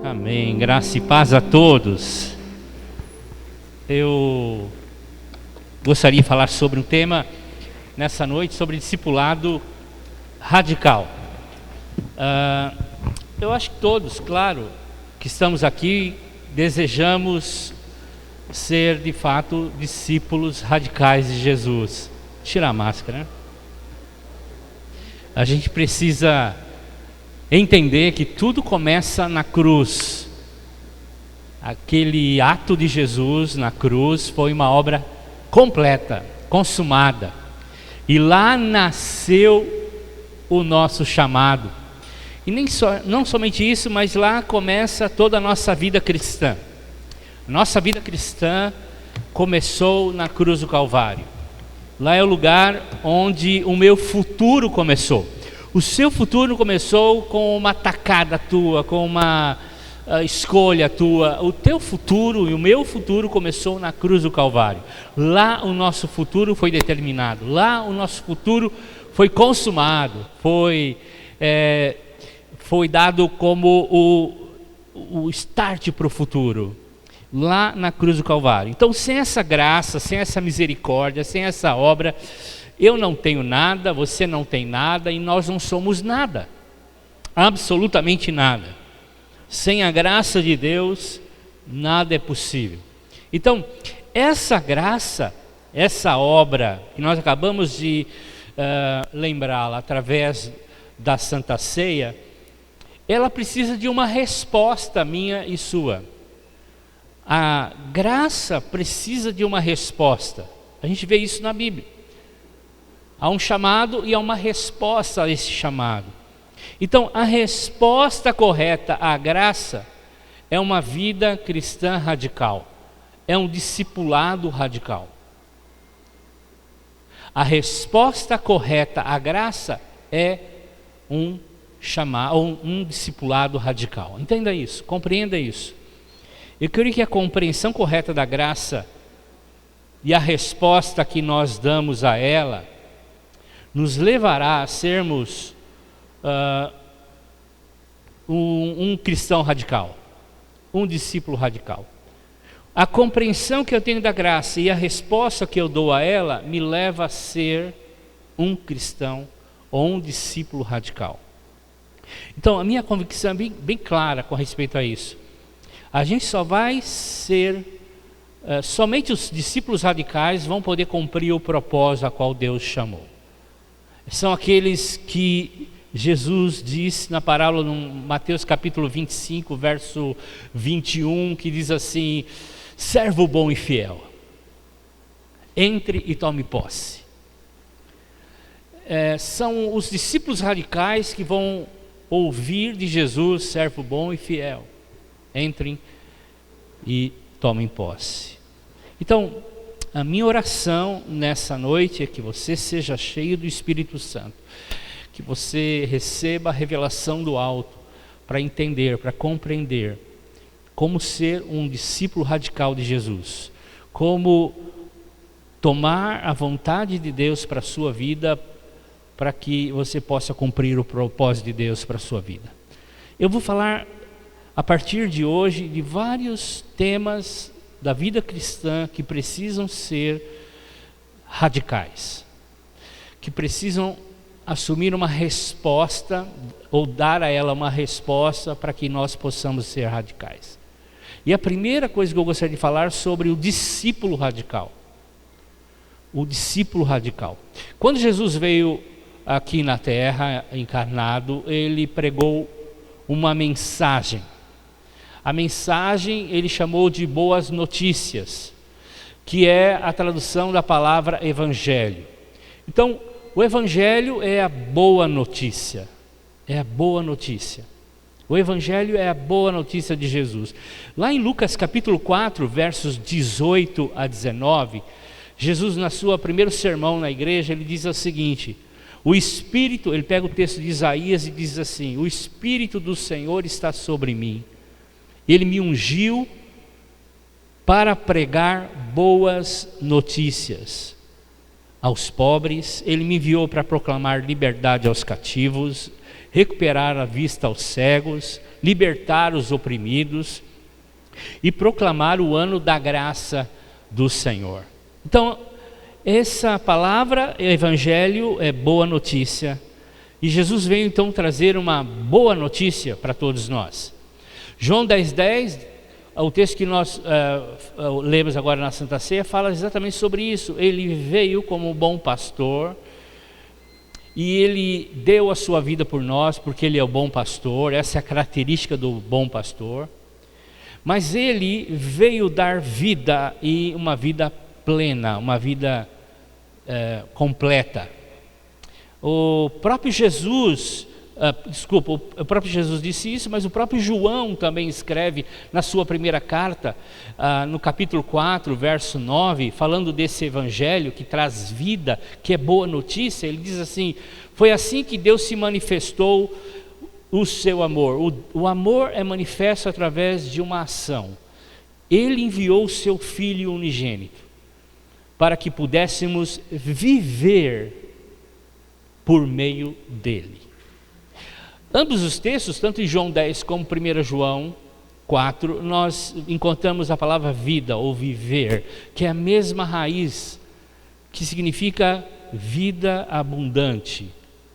Amém. Graça e paz a todos. Eu gostaria de falar sobre um tema nessa noite, sobre discipulado radical. Eu acho que todos, claro, que estamos aqui, desejamos ser de fato discípulos radicais de Jesus. Tirar a máscara, né? A gente precisa entender que tudo começa na cruz. Aquele ato de Jesus na cruz foi uma obra completa, consumada. E lá nasceu o nosso chamado. E não somente isso, mas lá começa toda a nossa vida cristã. Nossa vida cristã começou na cruz do Calvário. Lá é o lugar onde o meu futuro começou. O seu futuro começou com uma tacada tua, com uma escolha tua. O teu futuro e o meu futuro começou na cruz do Calvário. Lá o nosso futuro foi determinado. Lá o nosso futuro foi consumado. Foi dado como o start para o futuro. Lá na cruz do Calvário. Então, sem essa graça, sem essa misericórdia, sem essa obra, eu não tenho nada, você não tem nada e nós não somos nada, absolutamente nada. Sem a graça de Deus, nada é possível. Então, essa graça, essa obra que nós acabamos de lembrá-la através da Santa Ceia, ela precisa de uma resposta minha e sua. A graça precisa de uma resposta. A gente vê isso na Bíblia. Há um chamado e há uma resposta a esse chamado. Então, a resposta correta à graça é uma vida cristã radical. É um discipulado radical. A resposta correta à graça é um discipulado radical. Entenda isso, compreenda isso. Eu creio que a compreensão correta da graça e a resposta que nós damos a ela nos levará a sermos um cristão radical, um discípulo radical. A compreensão que eu tenho da graça e a resposta que eu dou a ela me leva a ser um cristão ou um discípulo radical. Então, a minha convicção é bem clara com respeito a isso. A gente só vai ser, somente os discípulos radicais vão poder cumprir o propósito a qual Deus chamou. São aqueles que Jesus disse na parábola no Mateus capítulo 25, verso 21, que diz assim: servo bom e fiel, entre e tome posse. São os discípulos radicais que vão ouvir de Jesus: servo bom e fiel, entrem e tomem posse. Então, a minha oração nessa noite é que você seja cheio do Espírito Santo, que você receba a revelação do alto para entender, para compreender como ser um discípulo radical de Jesus, como tomar a vontade de Deus para a sua vida, para que você possa cumprir o propósito de Deus para a sua vida. Eu vou falar a partir de hoje de vários temas da vida cristã que precisam ser radicais, que precisam assumir uma resposta ou dar a ela uma resposta para que nós possamos ser radicais. E a primeira coisa que eu gostaria de falar sobre o discípulo radical. O discípulo radical. Quando Jesus veio aqui na terra encarnado, ele pregou uma mensagem. A mensagem ele chamou de boas notícias, que é a tradução da palavra evangelho. Então, o evangelho é a boa notícia, é a boa notícia. O evangelho é a boa notícia de Jesus. Lá em Lucas capítulo 4, versos 18 a 19, Jesus na sua primeiro sermão na igreja, ele diz o seguinte: o Espírito, ele pega o texto de Isaías e diz assim: o Espírito do Senhor está sobre mim. Ele me ungiu para pregar boas notícias aos pobres. Ele me enviou para proclamar liberdade aos cativos recuperar a vista aos cegos, libertar os oprimidos e proclamar o ano da graça do Senhor. Então, essa palavra, evangelho, é boa notícia. E Jesus veio então trazer uma boa notícia para todos nós. João 10:10, o texto que nós lemos agora na Santa Ceia, fala exatamente sobre isso. Ele veio como bom pastor e ele deu a sua vida por nós, porque ele é o bom pastor. Essa é a característica do bom pastor. Mas ele veio dar vida, e uma vida plena, uma vida completa. O próprio Jesus, o próprio Jesus disse isso, mas o próprio João também escreve na sua primeira carta, no capítulo 4, verso 9, falando desse evangelho que traz vida, que é boa notícia. Ele diz assim: foi assim que Deus se manifestou o seu amor. O amor é manifesto através de uma ação. Ele enviou o seu Filho unigênito para que pudéssemos viver por meio dele. Ambos os textos, tanto em João 10 como 1 João 4, nós encontramos a palavra vida ou viver, que é a mesma raiz, que significa vida abundante,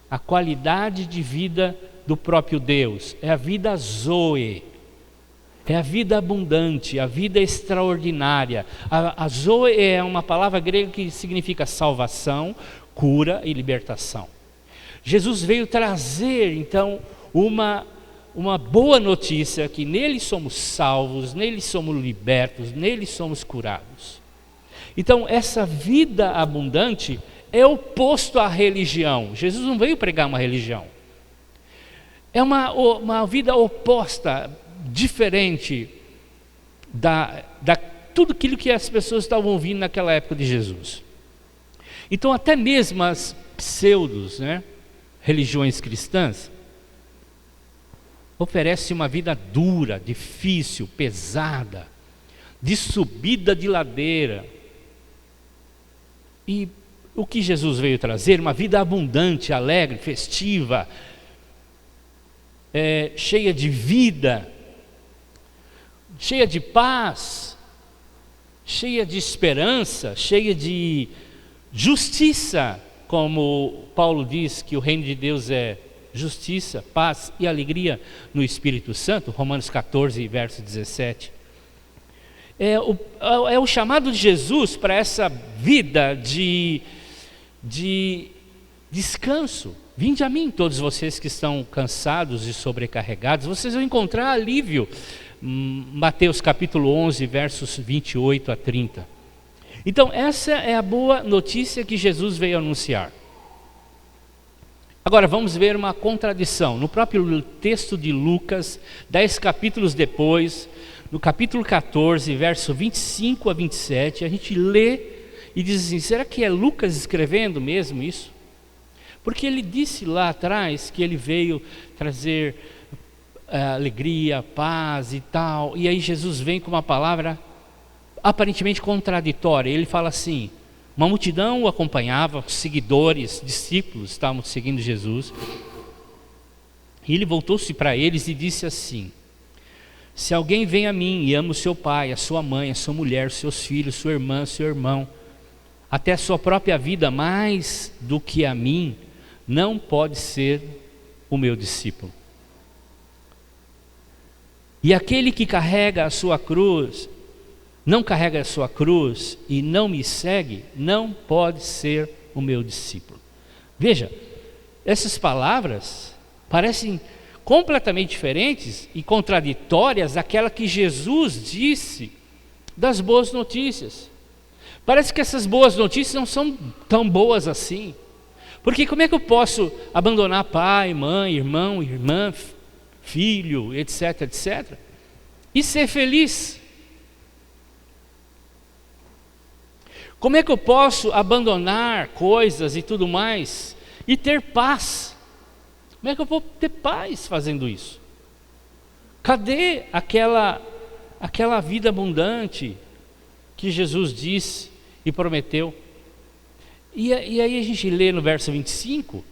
a qualidade de vida do próprio Deus. É a vida zoe, é a vida abundante, a vida extraordinária. A zoe é uma palavra grega que significa salvação, cura e libertação. Jesus veio trazer então uma boa notícia, que nele somos salvos, nele somos libertos, nele somos curados. Então essa vida abundante é oposto à religião. Jesus não veio pregar uma religião. É uma vida oposta, diferente da tudo aquilo que as pessoas estavam ouvindo naquela época de Jesus. Então até mesmo as pseudos, religiões cristãs oferecem uma vida dura, difícil, pesada, de subida de ladeira. E o que Jesus veio trazer? Uma vida abundante, alegre, festiva, cheia de vida, cheia de paz, cheia de esperança, cheia de justiça, como Paulo diz que o reino de Deus é justiça, paz e alegria no Espírito Santo, Romanos 14, verso 17. É o chamado de Jesus para essa vida de descanso. Vinde a mim, todos vocês que estão cansados e sobrecarregados, vocês vão encontrar alívio. Mateus capítulo 11, versos 28 a 30. Então essa é a boa notícia que Jesus veio anunciar. Agora vamos ver uma contradição. No próprio texto de Lucas, 10 capítulos depois, no capítulo 14, verso 25 a 27, a gente lê e diz assim: será que é Lucas escrevendo mesmo isso? Porque ele disse lá atrás que ele veio trazer alegria, paz e tal, e aí Jesus vem com uma palavra aparentemente contraditória. Ele fala assim: uma multidão o acompanhava, seguidores, discípulos estavam seguindo Jesus, e ele voltou-se para eles e disse assim: se alguém vem a mim e ama o seu pai, a sua mãe, a sua mulher, os seus filhos, sua irmã, seu irmão, até a sua própria vida mais do que a mim, não pode ser o meu discípulo. E aquele que carrega a sua cruz, não carrega a sua cruz e não me segue, não pode ser o meu discípulo. Veja, essas palavras parecem completamente diferentes e contraditórias daquela que Jesus disse das boas notícias. Parece que essas boas notícias não são tão boas assim. Porque como é que eu posso abandonar pai, mãe, irmão, irmã, filho, etc, etc, e ser feliz? Como é que eu posso abandonar coisas e tudo mais e ter paz? Como é que eu vou ter paz fazendo isso? Cadê aquela vida abundante que Jesus disse e prometeu? E aí a gente lê no verso 25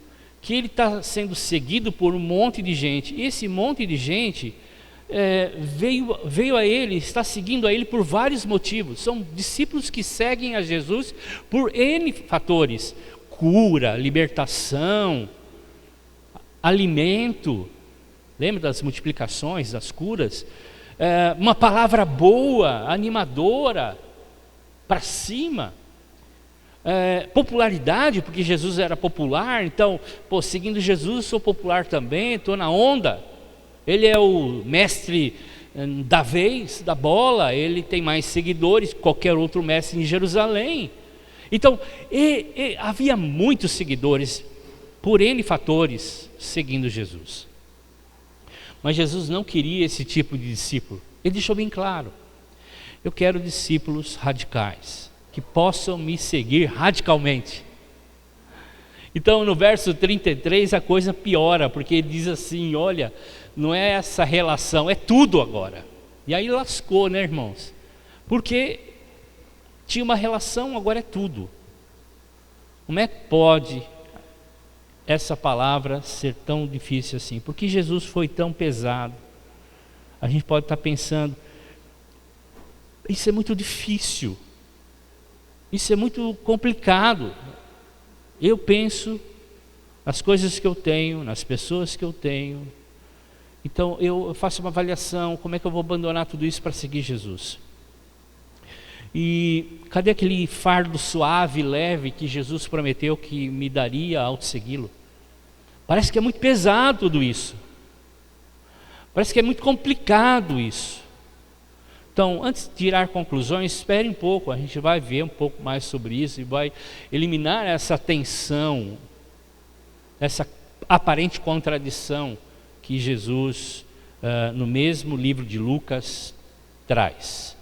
que ele está sendo seguido por um monte de gente. E esse monte de gente veio a ele, está seguindo a ele por vários motivos. São discípulos que seguem a Jesus por N fatores: cura, libertação, alimento. Lembra das multiplicações, das curas? Uma palavra boa, animadora, para cima. Popularidade, porque Jesus era popular. Então, seguindo Jesus, sou popular também, estou na onda. Ele é o mestre da vez, da bola. Ele tem mais seguidores que qualquer outro mestre em Jerusalém. Então, havia muitos seguidores, por N fatores, seguindo Jesus. Mas Jesus não queria esse tipo de discípulo. Ele deixou bem claro: eu quero discípulos radicais, que possam me seguir radicalmente. Então no verso 33 a coisa piora, porque ele diz assim: olha, não é essa relação, é tudo agora. E aí lascou, né, irmãos? Porque tinha uma relação, agora é tudo. Como é que pode essa palavra ser tão difícil assim? Porque Jesus foi tão pesado. A gente pode estar pensando: isso é muito difícil, isso é muito complicado. Eu penso nas coisas que eu tenho, nas pessoas que eu tenho. Então eu faço uma avaliação: como é que eu vou abandonar tudo isso para seguir Jesus? E cadê aquele fardo suave, leve, que Jesus prometeu que me daria ao segui-lo? Parece que é muito pesado tudo isso. Parece que é muito complicado isso. Então, antes de tirar conclusões, espere um pouco. A gente vai ver um pouco mais sobre isso e vai eliminar essa tensão, essa aparente contradição que Jesus, no mesmo livro de Lucas, traz.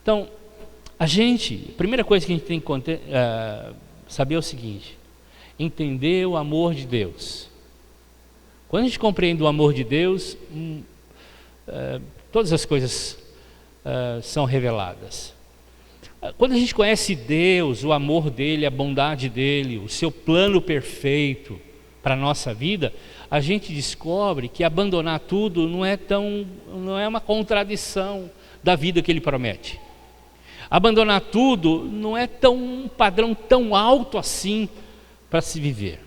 Então, a primeira coisa que a gente tem que saber é o seguinte: entender o amor de Deus. Quando a gente compreende o amor de Deus, todas as coisas são reveladas. Quando a gente conhece Deus, o amor dele, a bondade dele, o seu plano perfeito para a nossa vida, a gente descobre que abandonar tudo não é uma contradição da vida que ele promete. Abandonar tudo não é um padrão tão alto assim para se viver.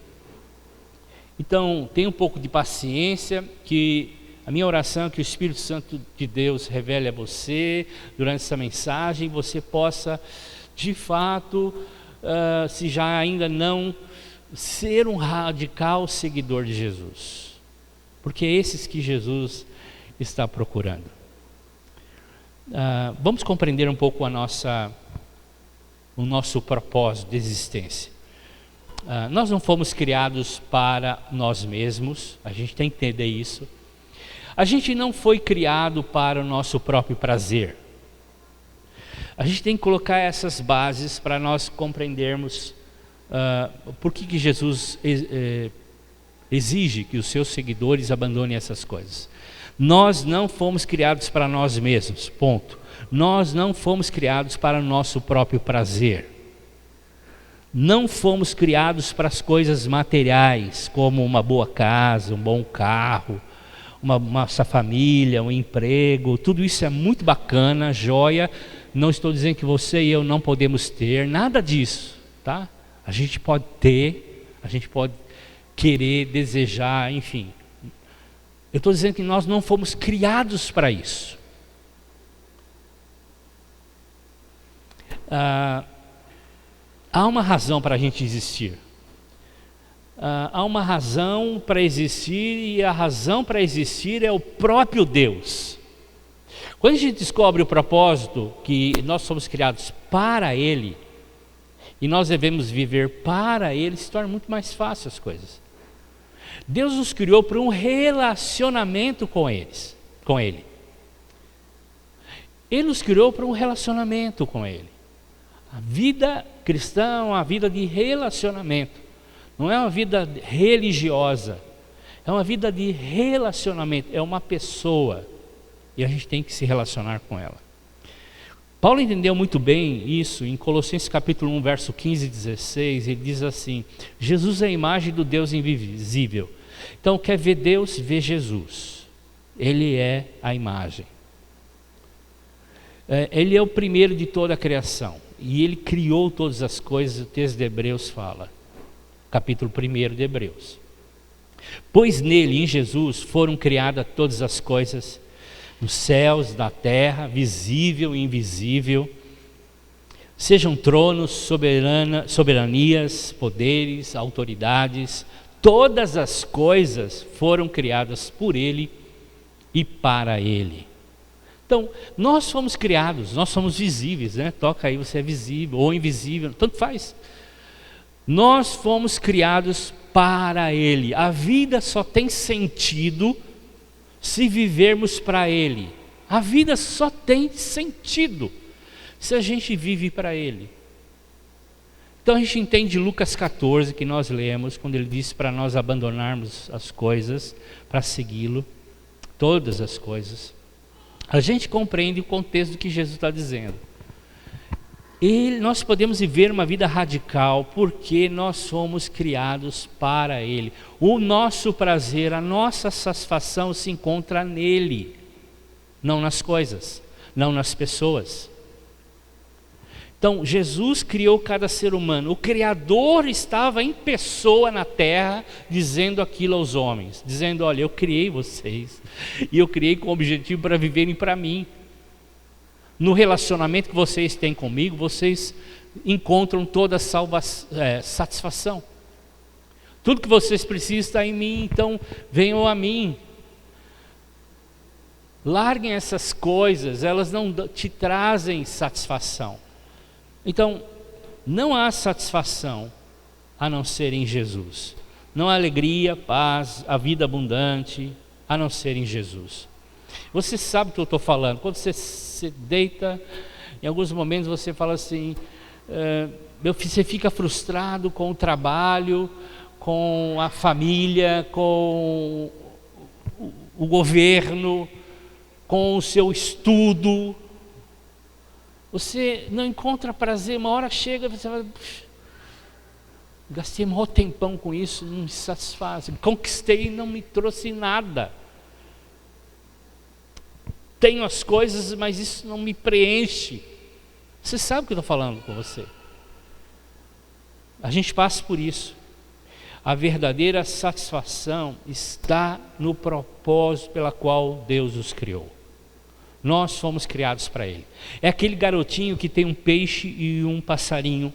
Então, tenha um pouco de paciência, que a minha oração é que o Espírito Santo de Deus revele a você, durante essa mensagem, você possa, de fato, se já ainda não, ser um radical seguidor de Jesus. Porque é esses que Jesus está procurando. Vamos compreender um pouco o nosso propósito de existência. Nós não fomos criados para nós mesmos, a gente tem que entender isso. A gente não foi criado para o nosso próprio prazer. A gente tem que colocar essas bases para nós compreendermos por que Jesus exige que os seus seguidores abandonem essas coisas. Nós não fomos criados para nós mesmos, ponto. Nós não fomos criados para o nosso próprio prazer. Não fomos criados para as coisas materiais, como uma boa casa, um bom carro, nossa família, um emprego. Tudo isso é muito bacana, joia. Não estou dizendo que você e eu não podemos ter, nada disso, tá? A gente pode ter, a gente pode querer, desejar, enfim. Eu estou dizendo que nós não fomos criados para isso. Há uma razão para a gente existir. Há uma razão para existir, e a razão para existir é o próprio Deus. Quando a gente descobre o propósito, que nós somos criados para Ele, e nós devemos viver para Ele, se torna muito mais fácil as coisas. Deus nos criou para um relacionamento com Ele. Ele nos criou para um relacionamento com Ele. A vida cristã é uma vida de relacionamento. Não é uma vida religiosa. É uma vida de relacionamento. É uma pessoa. E a gente tem que se relacionar com ela. Paulo entendeu muito bem isso em Colossenses capítulo 1, verso 15 e 16, ele diz assim: Jesus é a imagem do Deus invisível. Então, quer ver Deus, vê Jesus. Ele é a imagem. Ele é o primeiro de toda a criação. E Ele criou todas as coisas, o texto de Hebreus fala. Capítulo 1 de Hebreus. Pois nele, em Jesus, foram criadas todas as coisas, nos céus, na terra, visível e invisível, sejam tronos, soberanias, poderes, autoridades, todas as coisas foram criadas por Ele e para Ele. Então, nós fomos criados, nós somos visíveis, né? Toca aí, você é visível ou invisível, tanto faz. Nós fomos criados para Ele. A vida só tem sentido se vivermos para Ele. A vida só tem sentido se a gente vive para Ele. Então a gente entende Lucas 14, que nós lemos, quando Ele disse para nós abandonarmos as coisas, para segui-lo, todas as coisas. A gente compreende o contexto do que Jesus está dizendo. Nós podemos viver uma vida radical porque nós somos criados para Ele. O nosso prazer, a nossa satisfação se encontra nele, não nas coisas, não nas pessoas. Então, Jesus criou cada ser humano. O Criador estava em pessoa na terra, dizendo aquilo aos homens, dizendo: olha, eu criei vocês, e eu criei com o objetivo para viverem para mim. No relacionamento que vocês têm comigo, vocês encontram toda a satisfação. Tudo que vocês precisam está em mim, então venham a mim. Larguem essas coisas, elas não te trazem satisfação. Então, não há satisfação a não ser em Jesus. Não há alegria, paz, a vida abundante, a não ser em Jesus. Você sabe o que eu estou falando. Quando você se deita, em alguns momentos você fala assim, você fica frustrado com o trabalho, com a família, com o governo, com o seu estudo. Você não encontra prazer, uma hora chega e você vai, gastei um maior tempão com isso, não me satisfaz, conquistei e não me trouxe nada. Tenho as coisas, mas isso não me preenche. Você sabe o que eu estou falando com você. A gente passa por isso. A verdadeira satisfação está no propósito pela qual Deus os criou. Nós fomos criados para Ele. É aquele garotinho que tem um peixe e um passarinho.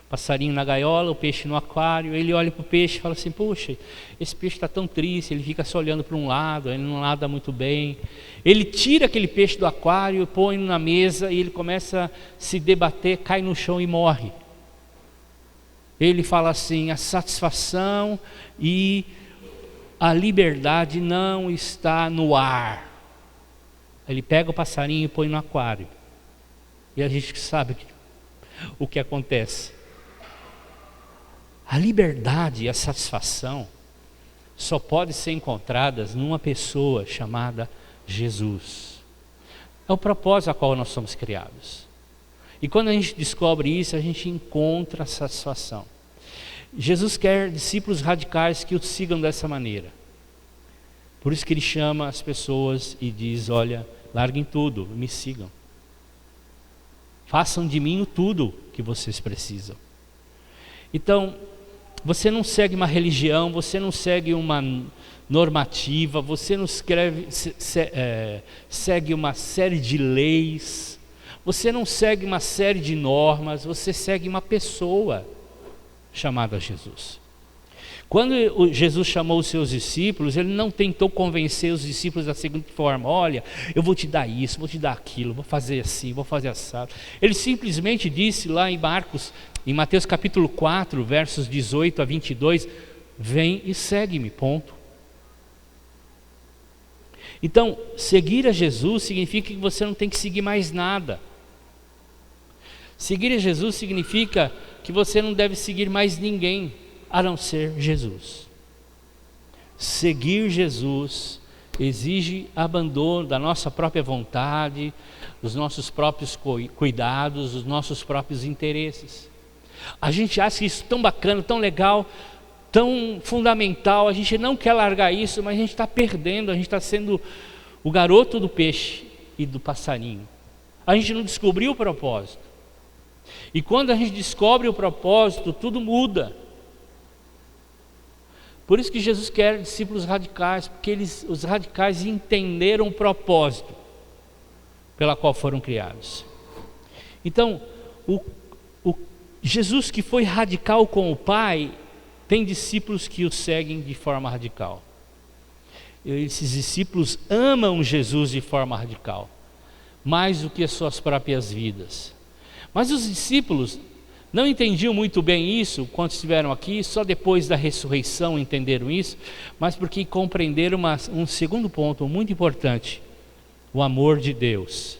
Passarinho na gaiola, o peixe no aquário. Ele olha para o peixe e fala assim: puxa, esse peixe está tão triste, ele fica só olhando para um lado, ele não nada muito bem. Ele tira aquele peixe do aquário, põe na mesa e ele começa a se debater, cai no chão e morre. Ele fala assim: a satisfação e a liberdade não está no ar. Ele pega o passarinho e põe no aquário. E a gente sabe o que acontece. A liberdade e a satisfação só podem ser encontradas numa pessoa chamada Jesus. É o propósito a qual nós somos criados. E quando a gente descobre isso, a gente encontra a satisfação. Jesus quer discípulos radicais que o sigam dessa maneira. Por isso que Ele chama as pessoas e diz: olha, larguem tudo, me sigam. Façam de mim o tudo que vocês precisam. Então, você não segue uma religião, você não segue uma normativa, você não segue uma série de leis, você não segue uma série de normas, você segue uma pessoa chamada Jesus. Quando Jesus chamou os seus discípulos, Ele não tentou convencer os discípulos da seguinte forma: olha, eu vou te dar isso, vou te dar aquilo, vou fazer assim, vou fazer assado. Ele simplesmente disse lá em Mateus capítulo 4, versos 18 a 22, vem e segue-me, ponto. Então, seguir a Jesus significa que você não tem que seguir mais nada. Seguir a Jesus significa que você não deve seguir mais ninguém, a não ser Jesus. Seguir Jesus exige abandono da nossa própria vontade, os nossos próprios cuidados, os nossos próprios interesses. A gente acha isso tão bacana, tão legal, tão fundamental, a gente não quer largar isso, mas a gente está perdendo, a gente está sendo o garoto do peixe e do passarinho. A gente não descobriu o propósito. E quando a gente descobre o propósito, tudo muda. Por isso que Jesus quer discípulos radicais, porque os radicais entenderam o propósito pela qual foram criados. Então, Jesus, que foi radical com o Pai, tem discípulos que o seguem de forma radical. Esses discípulos amam Jesus de forma radical, mais do que as suas próprias vidas. Mas os discípulos não entendiam muito bem isso quando estiveram aqui, só depois da ressurreição entenderam isso, mas porque compreenderam um segundo ponto muito importante: o amor de Deus.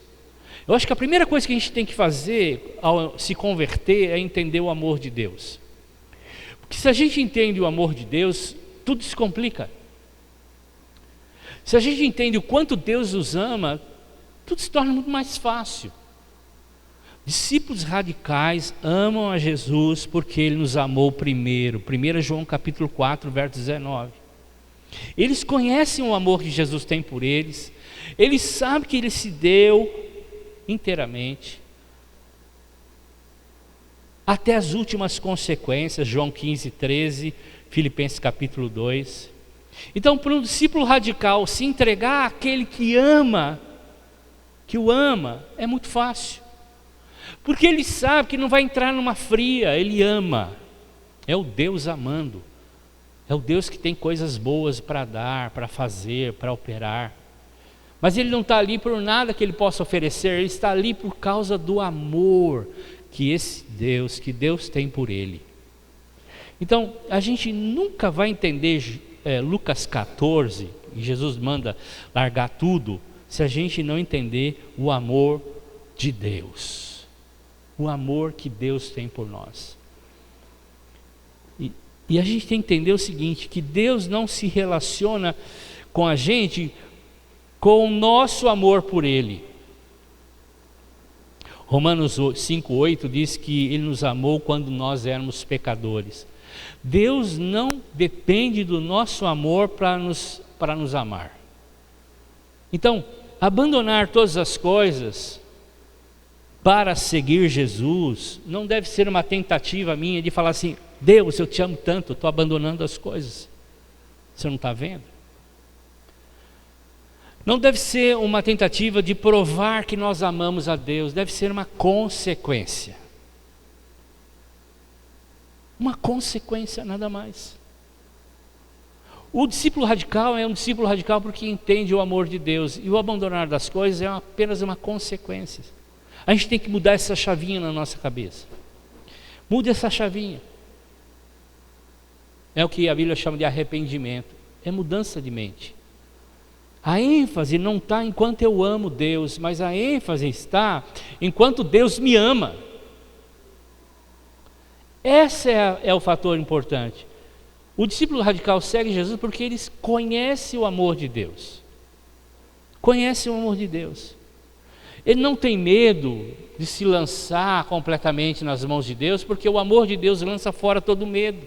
Eu acho que a primeira coisa que a gente tem que fazer ao se converter é entender o amor de Deus. Porque se a gente entende o amor de Deus, tudo se complica. Se a gente entende o quanto Deus nos ama, tudo se torna muito mais fácil. Discípulos radicais amam a Jesus porque Ele nos amou primeiro. 1 João capítulo 4, verso 19. Eles conhecem o amor que Jesus tem por eles. Eles sabem que Ele se deu inteiramente, até as últimas consequências. João 15, 13, Filipenses capítulo 2. Então, para um discípulo radical se entregar àquele que ama, que o ama, é muito fácil, porque ele sabe que não vai entrar numa fria. Ele ama, é o Deus amando, é o Deus que tem coisas boas para dar, para fazer, para operar. Mas Ele não está ali por nada que Ele possa oferecer, Ele está ali por causa do amor que Deus tem por Ele. Então, a gente nunca vai entender Lucas 14, e Jesus manda largar tudo, se a gente não entender o amor de Deus, o amor que Deus tem por nós. E a gente tem que entender o seguinte, que Deus não se relaciona com a gente com o nosso amor por Ele. Romanos 5,8 diz que Ele nos amou quando nós éramos pecadores. Deus não depende do nosso amor para nos amar. Então, abandonar todas as coisas para seguir Jesus não deve ser uma tentativa minha de falar assim: Deus, eu te amo tanto, estou abandonando as coisas. Você não está vendo? Não deve ser uma tentativa de provar que nós amamos a Deus, deve ser uma consequência. Uma consequência, nada mais. O discípulo radical é um discípulo radical porque entende o amor de Deus, e o abandonar das coisas é apenas uma consequência. A gente tem que mudar essa chavinha na nossa cabeça. Mude essa chavinha. É o que a Bíblia chama de arrependimento, é mudança de mente. A ênfase não está enquanto eu amo Deus, mas a ênfase está enquanto Deus me ama. Esse é o fator importante. O discípulo radical segue Jesus porque ele conhece o amor de Deus. Conhece o amor de Deus. Ele não tem medo de se lançar completamente nas mãos de Deus, porque o amor de Deus lança fora todo medo.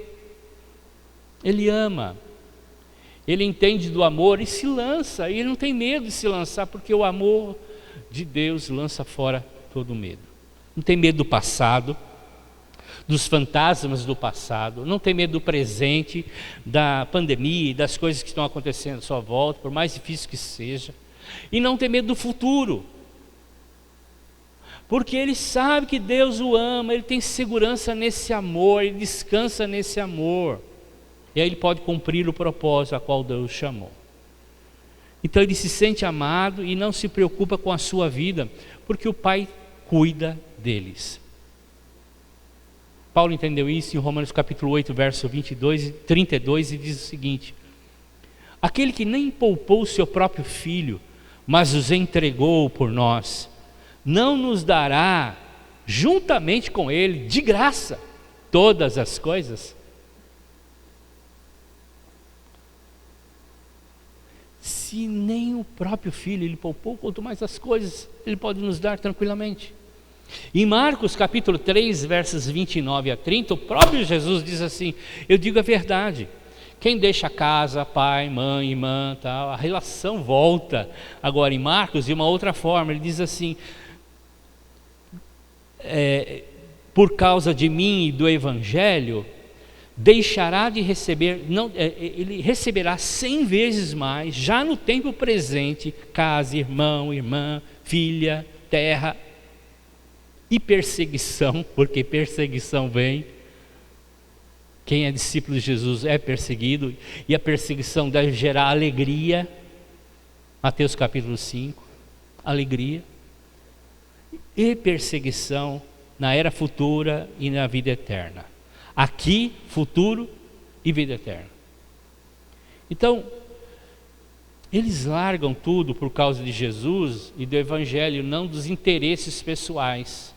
Ele ama. Ele entende do amor e se lança, e ele não tem medo de se lançar, porque o amor de Deus lança fora todo medo. Não tem medo do passado, dos fantasmas do passado, não tem medo do presente, da pandemia e das coisas que estão acontecendo à sua volta, por mais difícil que seja, e não tem medo do futuro, porque ele sabe que Deus o ama, ele tem segurança nesse amor, ele descansa nesse amor. E aí ele pode cumprir o propósito a qual Deus chamou. Então ele se sente amado e não se preocupa com a sua vida, porque o Pai cuida deles. Paulo entendeu isso em Romanos capítulo 8, verso 22 e 32, e diz o seguinte: aquele que nem poupou o seu próprio filho, mas os entregou por nós, não nos dará juntamente com ele, de graça, todas as coisas? se nem o próprio Filho Ele poupou, quanto mais as coisas Ele pode nos dar tranquilamente. Em Marcos capítulo 3, versos 29 a 30, o próprio Jesus diz assim: eu digo a verdade, quem deixa casa, pai, mãe, irmã, tal, a relação volta. Agora em Marcos, de uma outra forma, ele diz assim: por causa de mim e do Evangelho, deixará de receber, ele receberá 100 vezes mais, já no tempo presente, casa, irmão, irmã, filha, terra, e perseguição, porque perseguição vem. Quem é discípulo de Jesus é perseguido, e a perseguição deve gerar alegria. Mateus capítulo 5, alegria e perseguição na era futura e na vida eterna. Aqui, futuro e vida eterna. Então, eles largam tudo por causa de Jesus e do Evangelho, não dos interesses pessoais.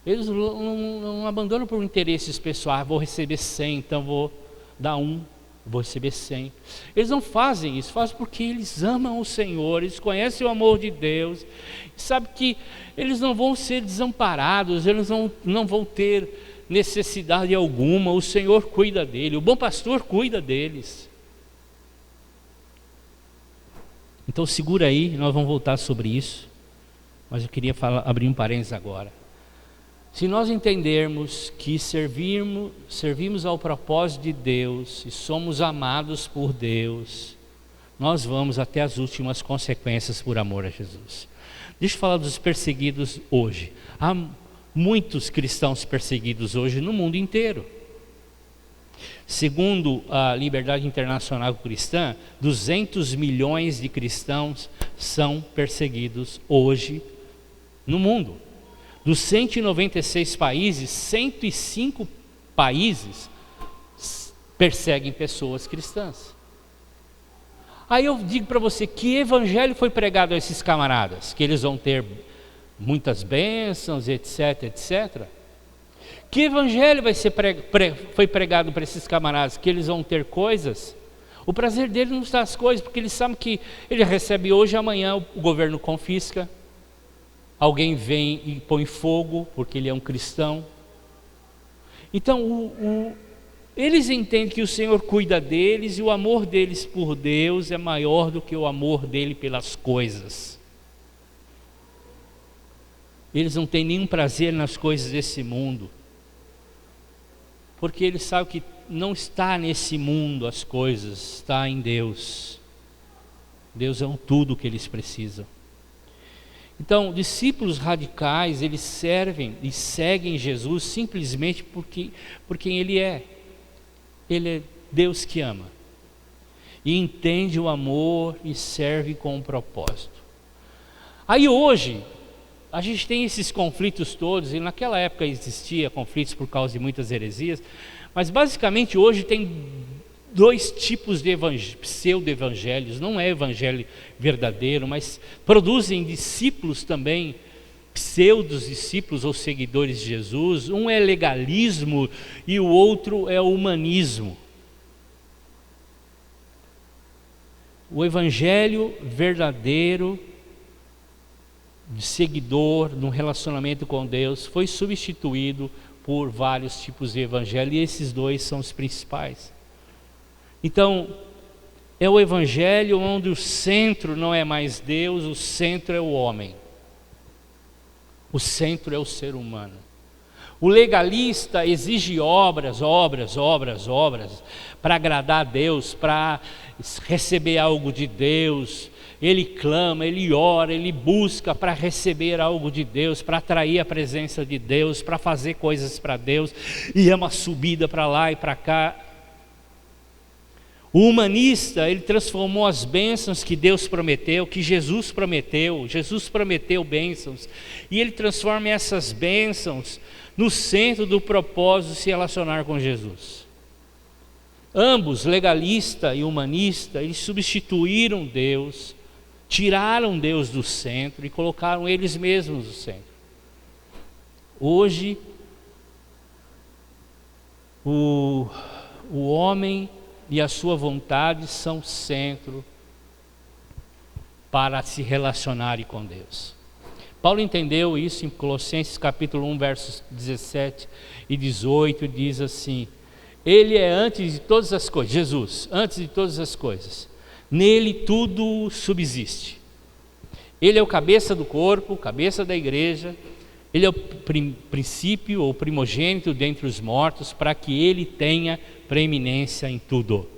Eles não abandonam por interesses pessoais. Vou receber 100, então vou dar vou receber 100. Eles não fazem isso, fazem porque eles amam o Senhor, eles conhecem o amor de Deus, sabem que eles não vão ser desamparados, eles não vão ter necessidade alguma, o Senhor cuida dele, o bom pastor cuida deles. Então segura aí, nós vamos voltar sobre isso, mas eu queria abrir um parênteses agora. Se nós entendermos que servimos ao propósito de Deus e somos amados por Deus, nós vamos até as últimas consequências por amor a Jesus. Deixa eu falar dos perseguidos hoje. Há muitos cristãos perseguidos hoje no mundo inteiro. Segundo a Liberdade Internacional Cristã, 200 milhões de cristãos são perseguidos hoje no mundo. Dos 196 países, 105 países perseguem pessoas cristãs. Aí eu digo para você, que evangelho foi pregado a esses camaradas? Que eles vão ter muitas bênçãos, etc, etc. Que evangelho foi pregado para esses camaradas? Que eles vão ter coisas? O prazer deles não está nas coisas, porque eles sabem que ele recebe hoje, amanhã o governo confisca. Alguém vem e põe fogo, porque ele é um cristão. Então, eles entendem que o Senhor cuida deles, e o amor deles por Deus é maior do que o amor dele pelas coisas. Eles não têm nenhum prazer nas coisas desse mundo, porque eles sabem que não está nesse mundo as coisas, está em Deus. Deus é um tudo que eles precisam. Então, discípulos radicais, eles servem e seguem Jesus simplesmente por quem Ele é. Ele é Deus que ama, e entende o amor e serve com um propósito. Aí hoje, a gente tem esses conflitos todos, e naquela época existia conflitos por causa de muitas heresias, mas basicamente hoje tem dois tipos de pseudo-evangelhos. Não é evangelho verdadeiro, mas produzem discípulos também, pseudo-discípulos ou seguidores de Jesus. Um é legalismo e o outro é humanismo. O evangelho verdadeiro, de seguidor, num relacionamento com Deus, foi substituído por vários tipos de evangelho, e esses dois são os principais. Então, é o evangelho onde o centro não é mais Deus, o centro é o homem. O centro é o ser humano. O legalista exige obras para agradar a Deus, para receber algo de Deus. Ele clama, ele ora, ele busca para receber algo de Deus, para atrair a presença de Deus, para fazer coisas para Deus, e é uma subida para lá e para cá. O humanista, ele transformou as bênçãos que Deus prometeu, que Jesus prometeu bênçãos, e ele transforma essas bênçãos no centro do propósito de se relacionar com Jesus. Ambos, legalista e humanista, eles substituíram Deus, tiraram Deus do centro e colocaram eles mesmos no centro. Hoje, o homem e a sua vontade são o centro para se relacionarem com Deus. Paulo entendeu isso em Colossenses capítulo 1, versos 17 e 18, diz assim: Ele é antes de todas as coisas, Jesus, antes de todas as coisas. Nele tudo subsiste. Ele é o cabeça do corpo, cabeça da igreja. Ele é o princípio ou primogênito dentre os mortos, para que ele tenha preeminência em tudo.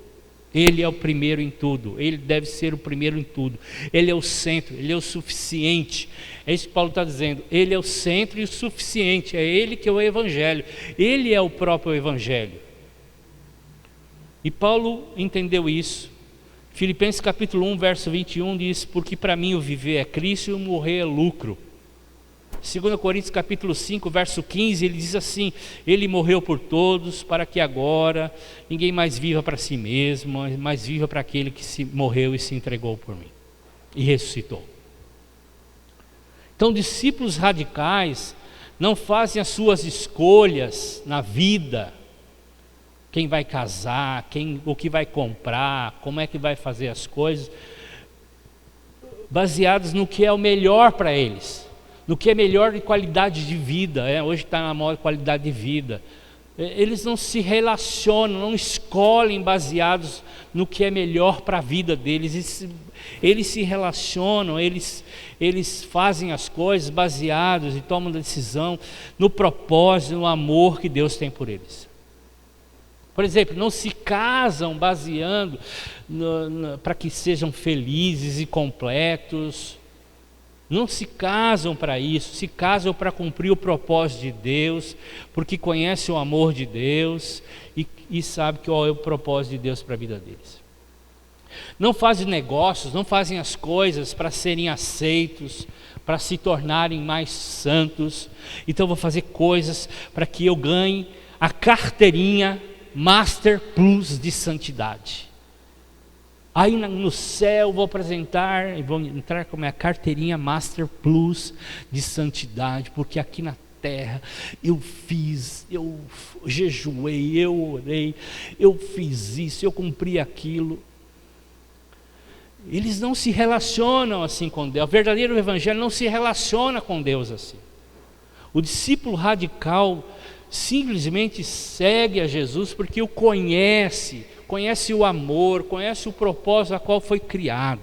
Ele é o primeiro em tudo, ele deve ser o primeiro em tudo. Ele é o centro, ele é o suficiente. É isso que Paulo está dizendo, ele é o centro e o suficiente, é ele que é o evangelho, ele é o próprio evangelho. E Paulo entendeu isso. Filipenses capítulo 1, verso 21 diz: porque para mim o viver é Cristo e o morrer é lucro. 2 Coríntios capítulo 5, verso 15, ele diz assim: Ele morreu por todos, para que agora ninguém mais viva para si mesmo, mas viva para aquele que morreu e se entregou por mim e ressuscitou. Então, discípulos radicais não fazem as suas escolhas na vida, quem vai casar, o que vai comprar, como é que vai fazer as coisas, baseados no que é o melhor para eles, no que é melhor de qualidade de vida. Hoje está na moda qualidade de vida. Eles não se relacionam, não escolhem baseados no que é melhor para a vida deles. Eles se relacionam, eles fazem as coisas baseados e tomam decisão no propósito, no amor que Deus tem por eles. Por exemplo, não se casam baseando para que sejam felizes e completos. Não se casam para isso, se casam para cumprir o propósito de Deus, porque conhecem o amor de Deus e sabem qual é o propósito de Deus para a vida deles. Não fazem negócios, não fazem as coisas para serem aceitos, para se tornarem mais santos. Então vou fazer coisas para que eu ganhe a carteirinha Master Plus de santidade. Aí no céu vou apresentar e vou entrar com a minha carteirinha Master Plus de santidade, porque aqui na terra eu jejuei, eu orei, eu fiz isso, eu cumpri aquilo. Eles não se relacionam assim com Deus. O verdadeiro evangelho não se relaciona com Deus assim. O discípulo radical simplesmente segue a Jesus porque o conhece o amor, conhece o propósito a qual foi criado,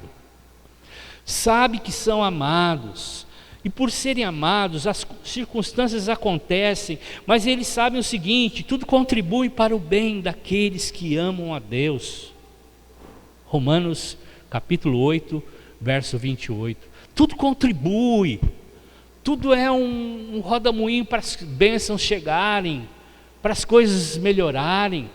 sabe que são amados, e por serem amados, as circunstâncias acontecem, mas eles sabem o seguinte: tudo contribui para o bem daqueles que amam a Deus. Romanos capítulo 8, verso 28. Tudo contribui, tudo é um rodamuinho para as bênçãos chegarem, para as coisas melhorarem.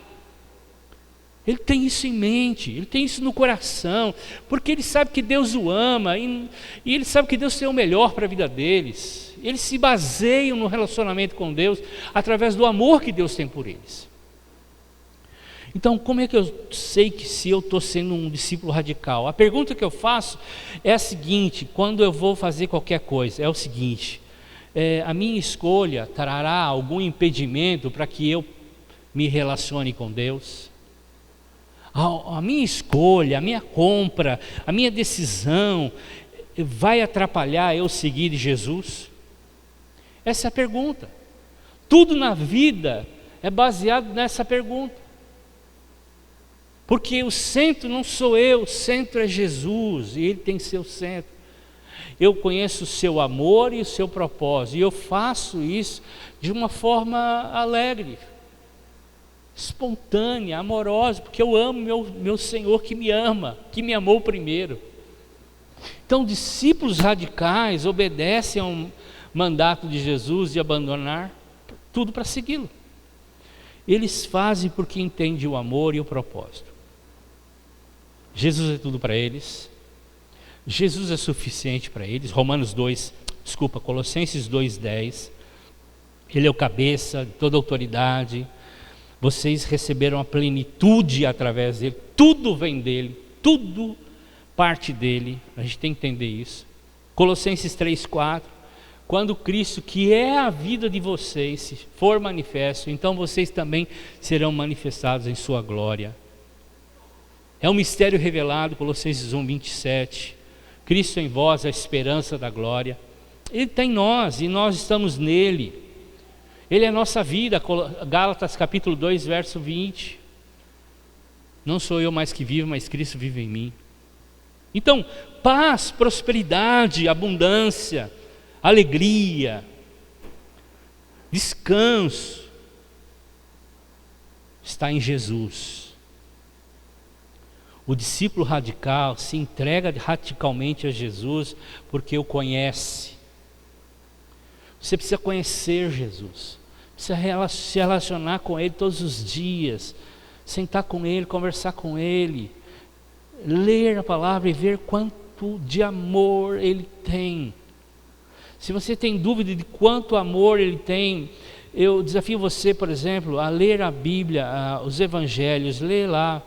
Ele tem isso em mente, ele tem isso no coração, porque ele sabe que Deus o ama, e ele sabe que Deus tem o melhor para a vida deles. Eles se baseiam no relacionamento com Deus, através do amor que Deus tem por eles. Então, como é que eu sei que se eu estou sendo um discípulo radical? A pergunta que eu faço é a seguinte, quando eu vou fazer qualquer coisa, é o seguinte: a minha escolha trará algum impedimento para que eu me relacione com Deus? A minha escolha, a minha compra, a minha decisão vai atrapalhar eu seguir Jesus? Essa é a pergunta. Tudo na vida é baseado nessa pergunta. Porque o centro não sou eu, o centro é Jesus, e Ele tem que ser o centro. Eu conheço o seu amor e o seu propósito, e eu faço isso de uma forma alegre, espontânea, amorosa, porque eu amo meu Senhor que me ama, que me amou primeiro. Então, discípulos radicais obedecem ao mandato de Jesus de abandonar tudo para segui-lo. Eles fazem porque entendem o amor e o propósito. Jesus é tudo para eles, Jesus é suficiente para eles. Colossenses 2:10, Ele é o cabeça de toda autoridade. Vocês receberam a plenitude através dele, tudo vem dele, tudo parte dele. A gente tem que entender isso. Colossenses 3:4, quando Cristo, que é a vida de vocês, se for manifesto, então vocês também serão manifestados em sua glória. É um mistério revelado, Colossenses 1:27. Cristo em vós, a esperança da glória. Ele está em nós e nós estamos nele. Ele é a nossa vida. Gálatas capítulo 2, verso 20. Não sou eu mais que vivo, mas Cristo vive em mim. Então, paz, prosperidade, abundância, alegria, descanso, está em Jesus. O discípulo radical se entrega radicalmente a Jesus porque o conhece. Você precisa conhecer Jesus, precisa se relacionar com Ele todos os dias, sentar com Ele, conversar com Ele, ler a palavra e ver quanto de amor Ele tem. Se você tem dúvida de quanto amor Ele tem, eu desafio você, por exemplo, a ler a Bíblia, os Evangelhos, ler lá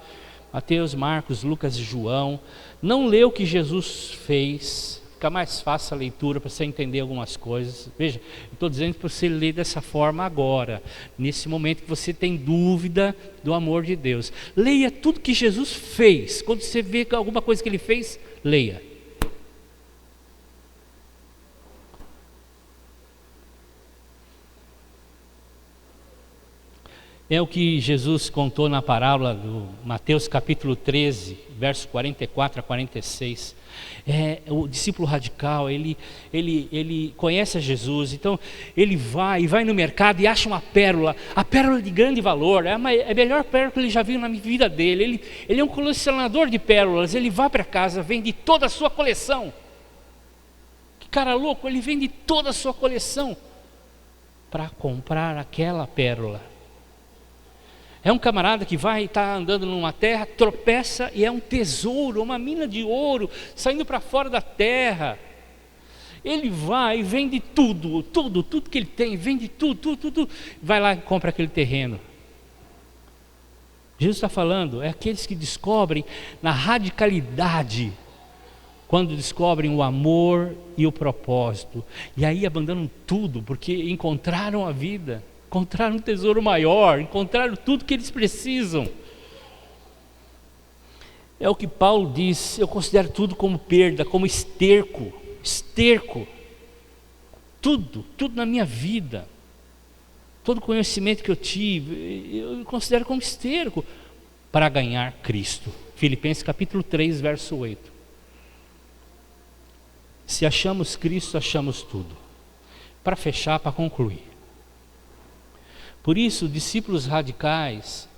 Mateus, Marcos, Lucas e João. Não lê o que Jesus fez, fica mais fácil a leitura para você entender algumas coisas. Veja, eu estou dizendo para você ler dessa forma agora, nesse momento que você tem dúvida do amor de Deus. Leia tudo que Jesus fez. Quando você vê alguma coisa que Ele fez, leia. É o que Jesus contou na parábola do Mateus capítulo 13, verso 44 a 46. O discípulo radical, ele conhece a Jesus, então ele vai no mercado e acha uma pérola, a pérola de grande valor, é a melhor pérola que ele já viu na vida dele. Ele é um colecionador de pérolas, ele vai para casa, vende toda a sua coleção. Que cara louco, ele vende toda a sua coleção para comprar aquela pérola. É um camarada que vai estar andando numa terra, tropeça e é um tesouro, uma mina de ouro, saindo para fora da terra. Ele vai e vende tudo que ele tem, vende tudo. Vai lá e compra aquele terreno. Jesus está falando, é aqueles que descobrem na radicalidade, quando descobrem o amor e o propósito. E aí abandonam tudo, porque encontraram a vida. Encontraram um tesouro maior, encontraram tudo que eles precisam. É o que Paulo diz, eu considero tudo como perda, como esterco. Tudo na minha vida, todo conhecimento que eu tive, eu considero como esterco para ganhar Cristo. Filipenses capítulo 3, verso 8. Se achamos Cristo, achamos tudo. Para fechar, para concluir. Por isso, discípulos radicais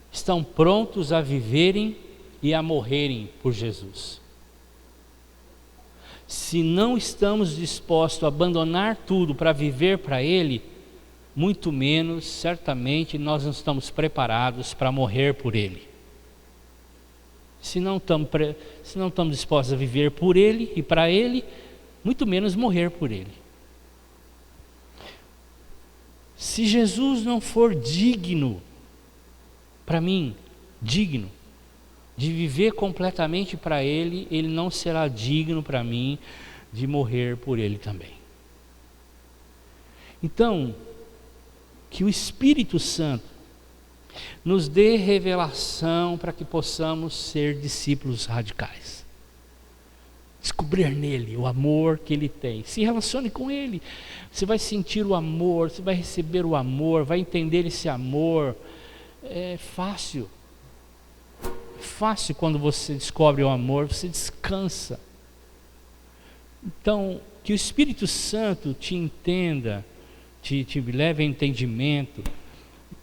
estão prontos a viverem e a morrerem por Jesus. Se não estamos dispostos a abandonar tudo para viver para Ele, muito menos, certamente, nós não estamos preparados para morrer por Ele. Se não estamos dispostos a viver por Ele e para Ele, muito menos morrer por Ele. Se Jesus não for digno, para mim, digno, de viver completamente para Ele, Ele não será digno para mim de morrer por Ele também. Então, que o Espírito Santo nos dê revelação para que possamos ser discípulos radicais. Descobrir nele o amor que ele tem. Se relacione com ele. Você vai sentir o amor, você vai receber o amor, vai entender esse amor. É fácil. É fácil quando você descobre o amor, você descansa. Então, que o Espírito Santo te entenda, te leve a entendimento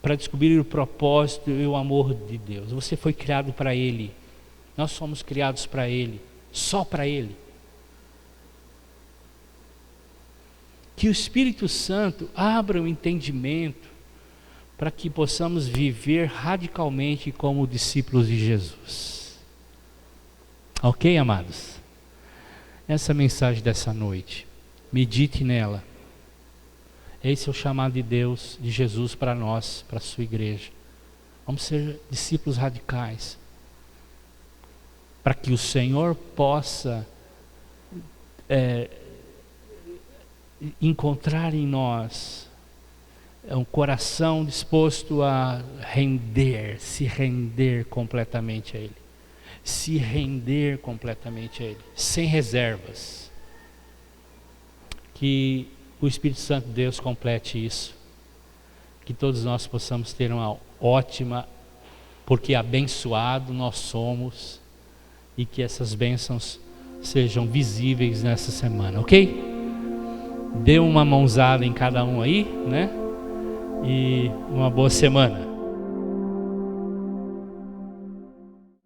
para descobrir o propósito e o amor de Deus. Você foi criado para Ele. Nós somos criados para Ele. Só para Ele. Que o Espírito Santo abra o entendimento para que possamos viver radicalmente como discípulos de Jesus. Ok, amados? Essa é a mensagem dessa noite. Medite nela. Esse é o chamado de Deus, de Jesus para nós, para a sua igreja. Vamos ser discípulos radicais. Para que o Senhor possa encontrar em nós um coração disposto a se render completamente a Ele. se render completamente a Ele, sem reservas. Que o Espírito Santo de Deus complete isso, que todos nós possamos ter uma ótima, porque abençoado nós somos, e que essas bênçãos sejam visíveis nessa semana, ok? Dê uma mãozada em cada um aí, né? E uma boa semana.